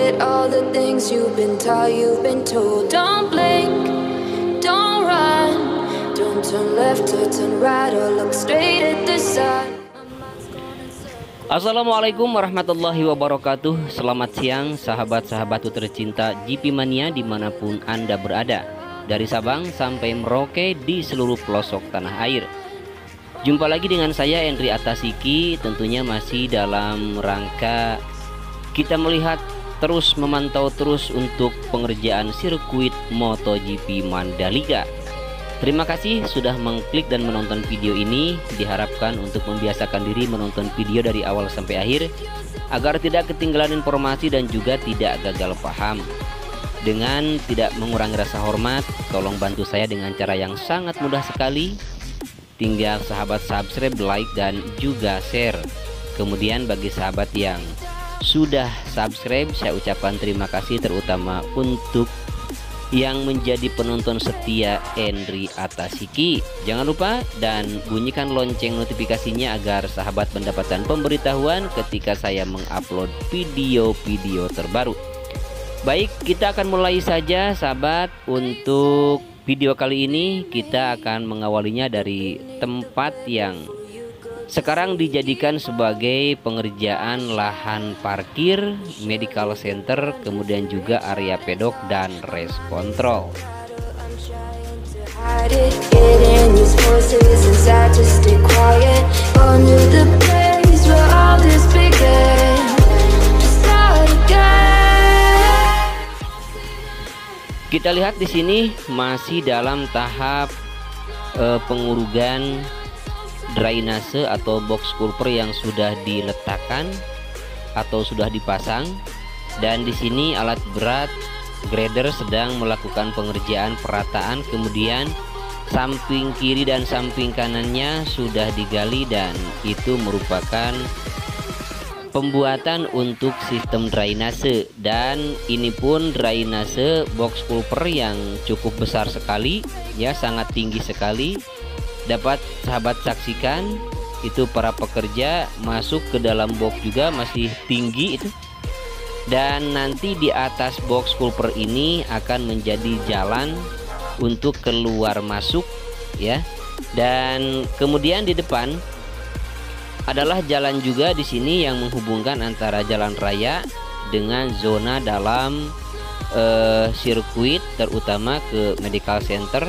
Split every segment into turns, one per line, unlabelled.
forget all the things you've been taught, you've been told. Don't blink, don't run, don't turn left or turn right or look straight at the sun.
Assalamualaikum warahmatullahi wabarakatuh. Selamat siang sahabat-sahabatku tercinta GP Mania dimanapun Anda berada, dari Sabang sampai Merauke di seluruh pelosok tanah air. Jumpa lagi dengan saya Endri Atasiki, tentunya masih dalam rangka kita melihat terus, memantau terus untuk pengerjaan sirkuit MotoGP Mandalika. Terima kasih sudah mengklik dan menonton video ini. Diharapkan untuk membiasakan diri menonton video dari awal sampai akhir, agar tidak ketinggalan informasi dan juga tidak gagal paham. Dengan tidak mengurangi rasa hormat, tolong bantu saya dengan cara yang sangat mudah sekali. Tinggal sahabat subscribe, like, dan juga share. Kemudian bagi sahabat yang sudah subscribe, saya ucapkan terima kasih, terutama untuk yang menjadi penonton setia Endri Atasiki. Jangan lupa dan bunyikan lonceng notifikasinya agar sahabat mendapatkan pemberitahuan ketika saya mengupload video-video terbaru. Baik, kita akan mulai saja sahabat. Untuk video kali ini kita akan mengawalinya dari tempat yang sekarang dijadikan sebagai pengerjaan lahan parkir, medical center, kemudian juga area pedok dan race control. Kita lihat di sini masih dalam tahap pengurugan drainase atau box culvert yang sudah diletakkan atau sudah dipasang, dan di sini alat berat grader sedang melakukan pengerjaan perataan. Kemudian samping kiri dan samping kanannya sudah digali, dan itu merupakan pembuatan untuk sistem drainase. Dan ini pun drainase box culvert yang cukup besar sekali ya, sangat tinggi sekali. Dapat sahabat saksikan itu para pekerja masuk ke dalam box juga masih tinggi itu, dan nanti di atas box culvert ini akan menjadi jalan untuk keluar masuk ya. Dan kemudian di depan adalah jalan juga di sini yang menghubungkan antara jalan raya dengan zona dalam sirkuit, terutama ke medical center,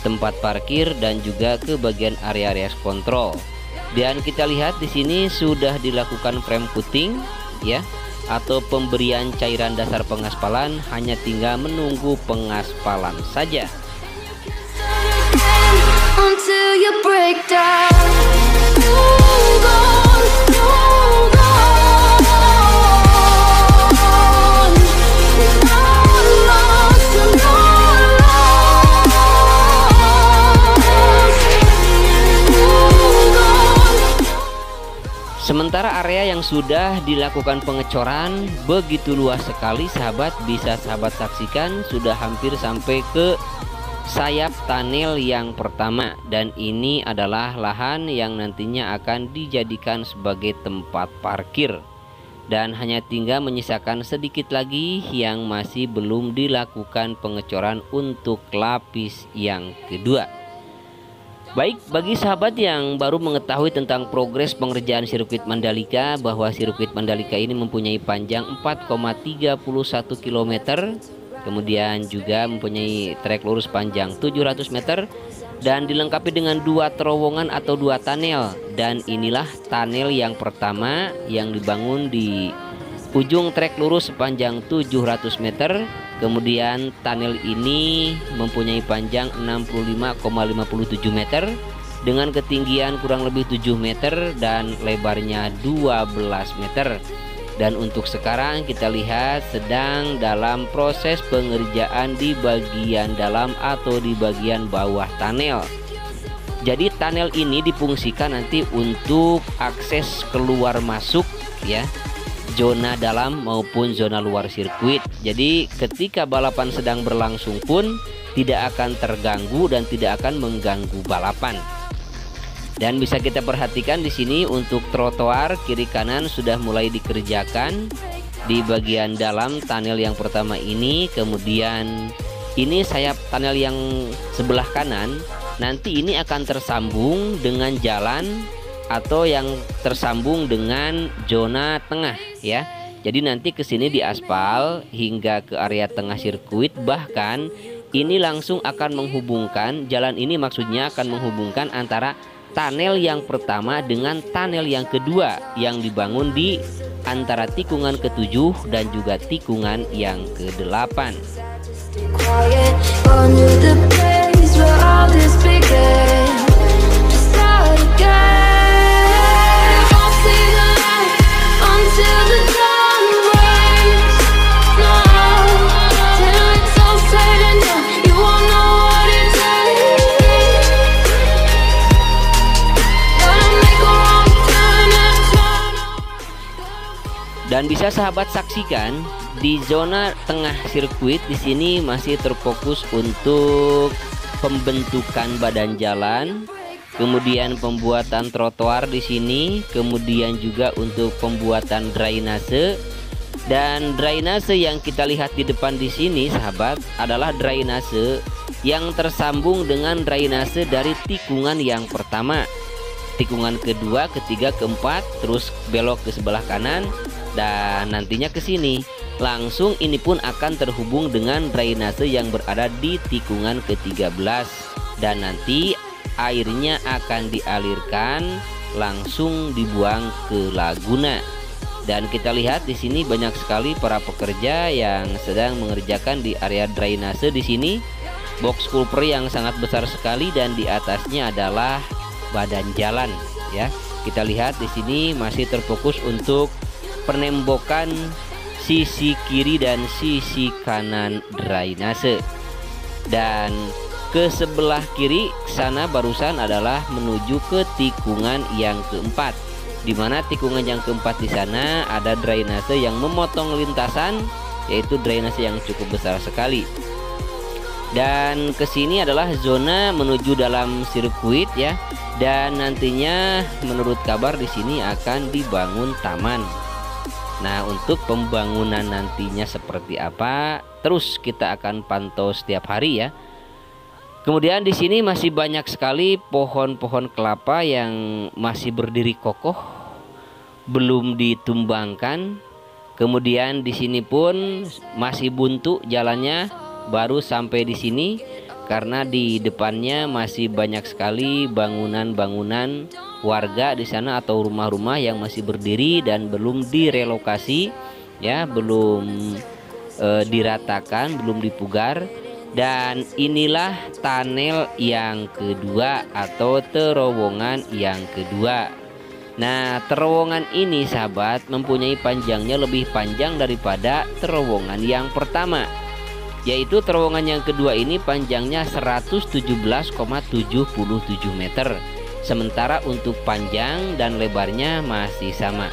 tempat parkir, dan juga ke bagian area race control. Dan kita lihat di sini sudah dilakukan frame coating ya, atau pemberian cairan dasar pengaspalan, hanya tinggal menunggu pengaspalan saja. Until you break down. Sementara area yang sudah dilakukan pengecoran begitu luas sekali sahabat, bisa sahabat saksikan sudah hampir sampai ke sayap tunnel yang pertama, dan ini adalah lahan yang nantinya akan dijadikan sebagai tempat parkir, dan hanya tinggal menyisakan sedikit lagi yang masih belum dilakukan pengecoran untuk lapis yang kedua. Baik, bagi sahabat yang baru mengetahui tentang progres pengerjaan sirkuit Mandalika, bahwa sirkuit Mandalika ini mempunyai panjang 4,31 km, kemudian juga mempunyai trek lurus panjang 700 meter, dan dilengkapi dengan 2 terowongan atau 2 tunnel. Dan inilah tunnel yang pertama yang dibangun di ujung trek lurus sepanjang 700 meter. Kemudian tunnel ini mempunyai panjang 65,57 meter dengan ketinggian kurang lebih 7 meter dan lebarnya 12 meter. Dan untuk sekarang kita lihat sedang dalam proses pengerjaan di bagian dalam atau di bagian bawah tunnel. Jadi tunnel ini difungsikan nanti untuk akses keluar masuk ya, zona dalam maupun zona luar sirkuit. Jadi ketika balapan sedang berlangsung pun tidak akan terganggu dan tidak akan mengganggu balapan. Dan bisa kita perhatikan di sini untuk trotoar kiri kanan sudah mulai dikerjakan di bagian dalam tunnel yang pertama ini. Kemudian ini sayap tunnel yang sebelah kanan, nanti ini akan tersambung dengan jalan atau yang tersambung dengan zona tengah ya. Jadi nanti ke sini di aspal hingga ke area tengah sirkuit, bahkan ini langsung akan menghubungkan jalan ini, maksudnya akan menghubungkan antara tunnel yang pertama dengan tunnel yang kedua yang dibangun di antara tikungan ke-7 dan juga tikungan yang ke-8. Dan bisa sahabat saksikan di zona tengah sirkuit di sini masih terfokus untuk pembentukan badan jalan, kemudian pembuatan trotoar di sini, kemudian juga untuk pembuatan drainase. Dan drainase yang kita lihat di depan di sini sahabat adalah drainase yang tersambung dengan drainase dari tikungan yang pertama, tikungan kedua, ketiga, keempat, terus belok ke sebelah kanan. Dan nantinya ke sini langsung ini pun akan terhubung dengan drainase yang berada di tikungan ke-13, dan nanti airnya akan dialirkan langsung dibuang ke laguna. Dan kita lihat di sini banyak sekali para pekerja yang sedang mengerjakan di area drainase di sini. Box culvert yang sangat besar sekali dan di atasnya adalah badan jalan ya. Kita lihat di sini masih terfokus untuk penembokan sisi kiri dan sisi kanan drainase. Dan ke sebelah kiri sana barusan adalah menuju ke tikungan yang keempat, di mana tikungan yang keempat di sana ada drainase yang memotong lintasan, yaitu drainase yang cukup besar sekali. Dan ke sini adalah zona menuju dalam sirkuit ya. Dan nantinya menurut kabar di sini akan dibangun taman. Nah, untuk pembangunan nantinya seperti apa, terus kita akan pantau setiap hari ya. Kemudian di sini masih banyak sekali pohon-pohon kelapa yang masih berdiri kokoh, belum ditumbangkan. Kemudian di sini pun masih buntu jalannya, baru sampai di sini karena di depannya masih banyak sekali bangunan-bangunan warga di sana atau rumah-rumah yang masih berdiri dan belum direlokasi ya, belum diratakan, belum dipugar. Dan inilah tunnel yang kedua atau terowongan yang kedua. Nah, terowongan ini sahabat mempunyai panjangnya lebih panjang daripada terowongan yang pertama, yaitu terowongan yang kedua ini panjangnya 117,77 meter. Sementara untuk panjang dan lebarnya masih sama.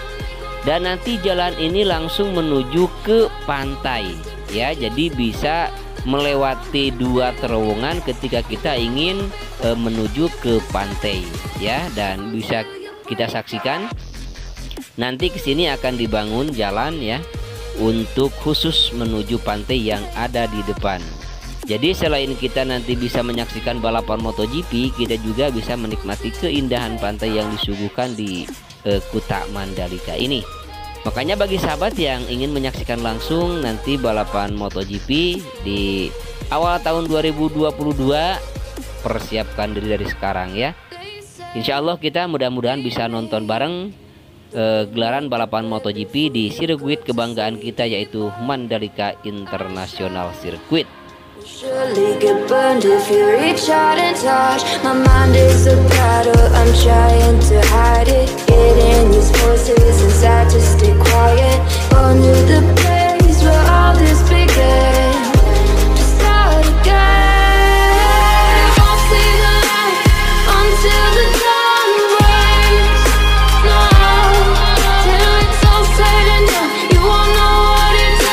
Dan nanti jalan ini langsung menuju ke pantai ya. Jadi bisa melewati dua terowongan ketika kita ingin menuju ke pantai ya. Dan bisa kita saksikan nanti ke sini akan dibangun jalan ya, untuk khusus menuju pantai yang ada di depan. Jadi selain kita nanti bisa menyaksikan balapan MotoGP, kita juga bisa menikmati keindahan pantai yang disuguhkan di Kuta Mandalika ini. Makanya bagi sahabat yang ingin menyaksikan langsung nanti balapan MotoGP di awal tahun 2022, persiapkan diri dari sekarang ya. Insya Allah kita mudah-mudahan bisa nonton bareng gelaran balapan MotoGP di sirkuit kebanggaan kita, yaitu Mandalika International Circuit.
Surely get burned if you reach out and touch. My mind is a battle, I'm trying to hide it. Getting these voices inside to stay quiet. Gone to the place where all this began. To start again. Won't see the light until the dawn breaks. No, till it's all said and done, you won't know what it takes.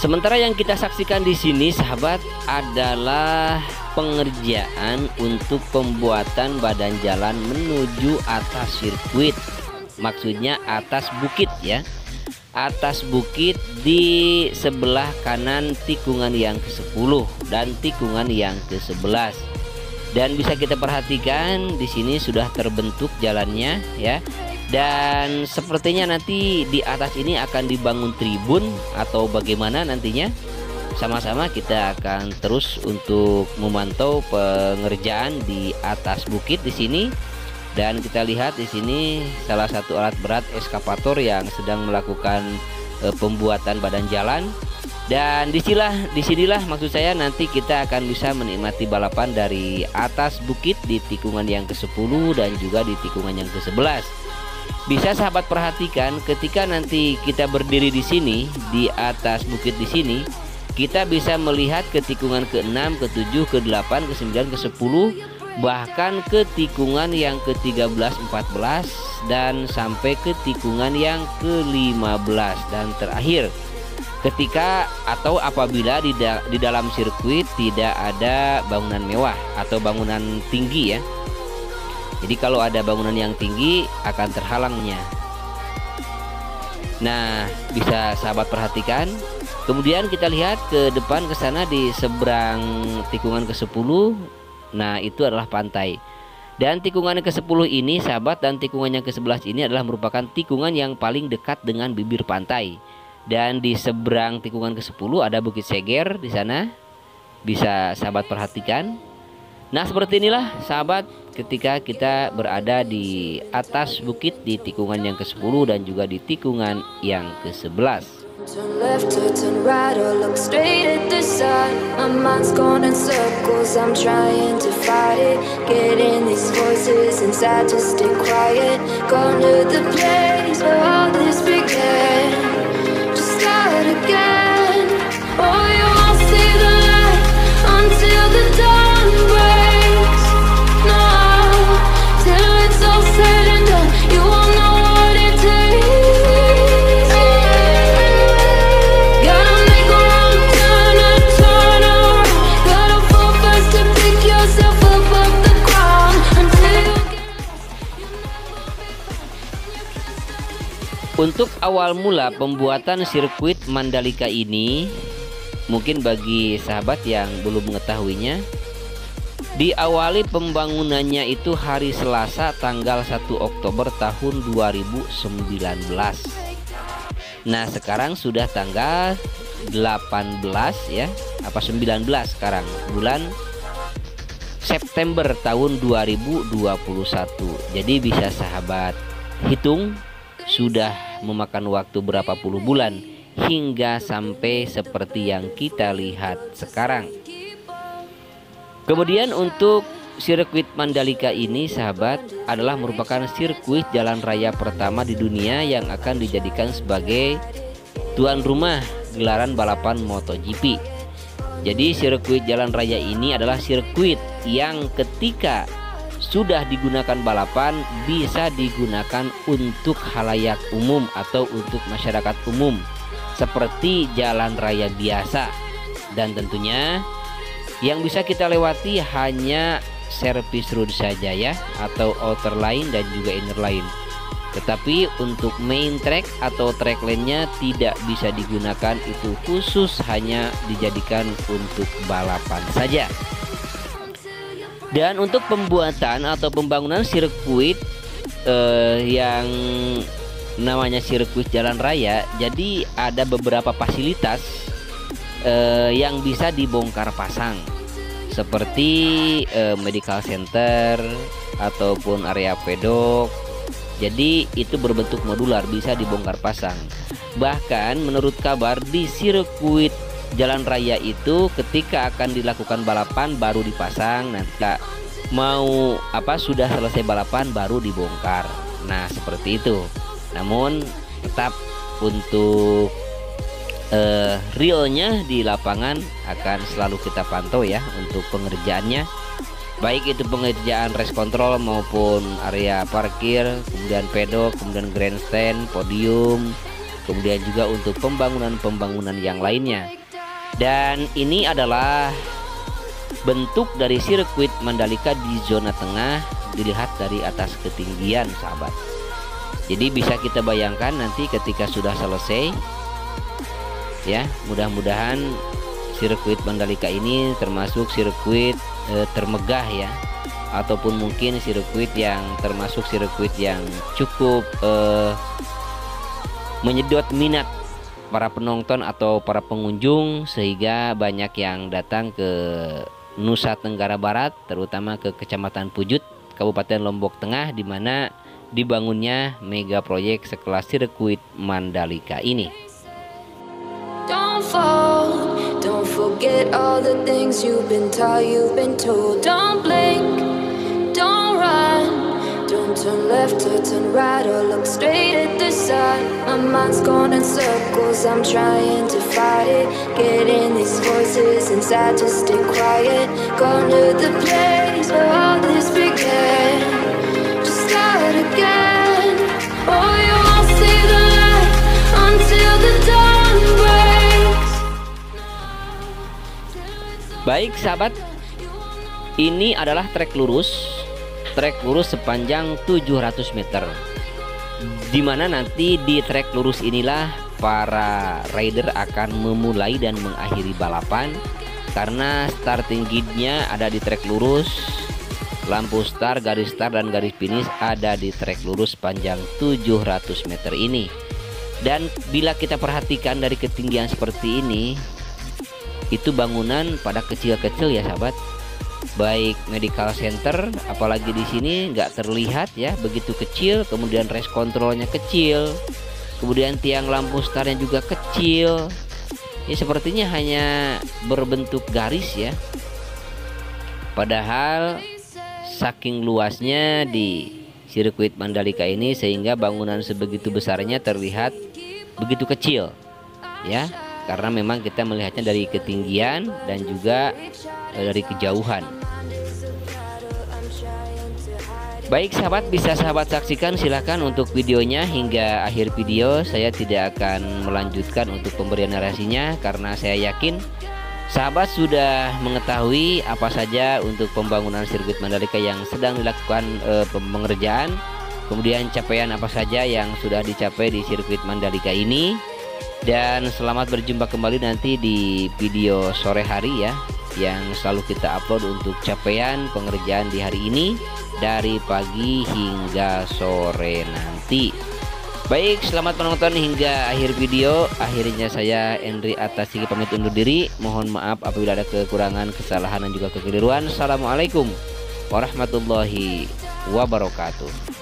Sementara Sementara yang kita saksikan di sini sahabat adalah pengerjaan untuk pembuatan badan jalan menuju atas sirkuit. Maksudnya atas bukit ya. Atas bukit di sebelah kanan tikungan yang ke-10 dan tikungan yang ke-11. Dan bisa kita perhatikan di sini sudah terbentuk jalannya ya. Dan sepertinya nanti di atas ini akan dibangun tribun atau bagaimana nantinya. Sama-sama kita akan terus untuk memantau pengerjaan di atas bukit di sini. Dan kita lihat di sini salah satu alat berat eskavator yang sedang melakukan pembuatan badan jalan. Dan disinilah maksud saya nanti kita akan bisa menikmati balapan dari atas bukit di tikungan yang ke-10 dan juga di tikungan yang ke-11. Bisa sahabat perhatikan ketika nanti kita berdiri di sini di atas bukit di sini, kita bisa melihat ke tikungan ke-6, ke-7, ke-8, ke-9, ke-10, bahkan ke tikungan yang ke-13, 14 dan sampai ke tikungan yang ke-15. Dan terakhir ketika atau apabila di dalam sirkuit tidak ada bangunan mewah atau bangunan tinggi ya. Jadi kalau ada bangunan yang tinggi akan terhalangnya. Nah, bisa sahabat perhatikan. Kemudian kita lihat ke depan ke sana di seberang tikungan ke-10. Nah, itu adalah pantai. Dan tikungan yang ke-10 ini sahabat dan tikungan yang ke-11 ini adalah merupakan tikungan yang paling dekat dengan bibir pantai. Dan di seberang tikungan ke-10 ada Bukit Seger di sana. Bisa sahabat perhatikan. Nah, seperti inilah sahabat ketika kita berada di atas bukit di tikungan yang ke-10 dan juga di tikungan yang ke-11.
Turn left or turn right or look straight at the sun. My mind's going in circles, I'm trying to fight it. Getting these voices inside to stay quiet. Going to the place where all this began. Just start again. Oh, you won't see the light until the dawn breaks. No, till it's all said and done, you won't know what it takes.
Untuk awal mula pembuatan sirkuit Mandalika ini, mungkin bagi sahabat yang belum mengetahuinya, diawali pembangunannya itu hari Selasa tanggal 1 Oktober tahun 2019. Nah, sekarang sudah tanggal 18 ya, apa 19 sekarang, bulan September tahun 2021. Jadi bisa sahabat hitung sudah memakan waktu berapa puluh bulan hingga sampai seperti yang kita lihat sekarang. Kemudian untuk sirkuit Mandalika ini sahabat adalah merupakan sirkuit jalan raya pertama di dunia yang akan dijadikan sebagai tuan rumah gelaran balapan MotoGP. Jadi sirkuit jalan raya ini adalah sirkuit yang ketika sudah digunakan balapan bisa digunakan untuk halayak umum atau untuk masyarakat umum seperti jalan raya biasa. Dan tentunya yang bisa kita lewati hanya service road saja ya, atau outer line dan juga inner line. Tetapi untuk main track atau track lane-nya tidak bisa digunakan, itu khusus hanya dijadikan untuk balapan saja. Dan untuk pembuatan atau pembangunan sirkuit yang namanya sirkuit jalan raya, jadi ada beberapa fasilitas yang bisa dibongkar pasang seperti medical center ataupun area pedok. Jadi itu berbentuk modular, bisa dibongkar pasang. Bahkan menurut kabar di sirkuit jalan raya itu ketika akan dilakukan balapan baru dipasang, nanti mau sudah selesai balapan baru dibongkar. Nah, seperti itu. Namun tetap untuk realnya di lapangan akan selalu kita pantau ya untuk pengerjaannya. Baik itu pengerjaan race control maupun area parkir, kemudian pedok, kemudian grandstand, podium, kemudian juga untuk pembangunan yang lainnya. Dan ini adalah bentuk dari sirkuit Mandalika di zona tengah dilihat dari atas ketinggian, sahabat. Jadi bisa kita bayangkan nanti ketika sudah selesai, ya, mudah-mudahan sirkuit Mandalika ini termasuk sirkuit termegah ya, ataupun mungkin sirkuit yang termasuk sirkuit yang cukup menyedot minat para penonton atau para pengunjung, sehingga banyak yang datang ke Nusa Tenggara Barat, terutama ke Kecamatan Pujut, Kabupaten Lombok Tengah, di mana dibangunnya mega proyek sekelas sirkuit Mandalika ini.
Don't fall, don't forget all the things you've been taught, you've been told. Don't blink, don't run, don't turn left or turn right or look straight at the sun. My mind's going in circles, I'm trying to fight it. Getting these voices inside to stay quiet. Gone to the place where all this began. Just start again. Oh, you won't see the light until the dawn breaks.
Baik sahabat, ini adalah trek lurus sepanjang 700 meter, dimana nanti di trek lurus inilah para rider akan memulai dan mengakhiri balapan, karena starting gate-nya ada di trek lurus, lampu start, garis start dan garis finish ada di trek lurus panjang 700 meter ini. Dan bila kita perhatikan dari ketinggian seperti ini, itu bangunan pada kecil-kecil ya sahabat, baik medical center, apalagi di sini nggak terlihat ya, begitu kecil. Kemudian race controlnya kecil, kemudian tiang lampu startnya juga kecil. Ya sepertinya hanya berbentuk garis ya, padahal saking luasnya di sirkuit Mandalika ini sehingga bangunan sebegitu besarnya terlihat begitu kecil ya, karena memang kita melihatnya dari ketinggian dan juga dari kejauhan. Baik sahabat, bisa sahabat saksikan silahkan untuk videonya hingga akhir video. Saya tidak akan melanjutkan untuk pemberian narasinya karena saya yakin sahabat sudah mengetahui apa saja untuk pembangunan sirkuit Mandalika yang sedang dilakukan pengerjaan, kemudian capaian apa saja yang sudah dicapai di sirkuit Mandalika ini. Dan selamat berjumpa kembali nanti di video sore hari ya, yang selalu kita upload untuk capaian pengerjaan di hari ini dari pagi hingga sore nanti. Baik, selamat menonton hingga akhir video. Akhirnya saya Endri Atasigi pamit undur diri. Mohon maaf apabila ada kekurangan, kesalahan dan juga kekeliruan. Assalamualaikum warahmatullahi wabarakatuh.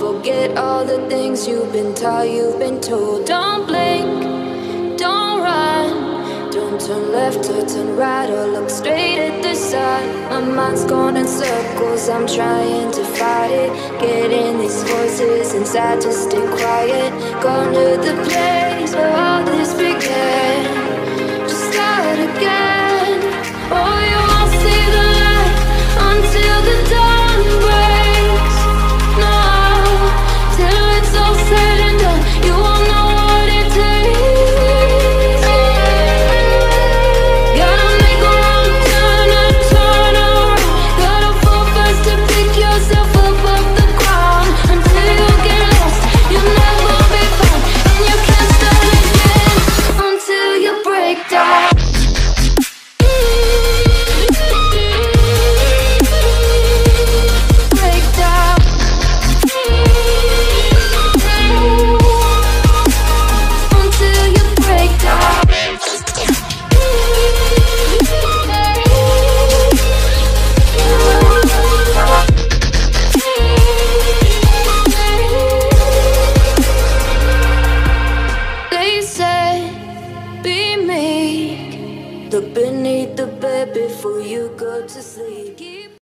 Forget all the things you've been taught, you've been told. Don't blink, don't run, don't turn left or turn right or look straight at the sun. My mind's going in circles, I'm trying to fight it. Getting these voices inside to stay quiet. Gone to the place where all this began. Just start again. Oh, you won't see the light until the dawn breaks. No, till it's all said and done, you won't know what it takes. Gotta make a wrong turn and turn around. Gotta fall fast to pick yourself up off the ground. Until you get lost, you'll never be found. And you can't start again until you break down. Break down. Until you break down. They said, be meek. Look beneath the bed before you go to sleep.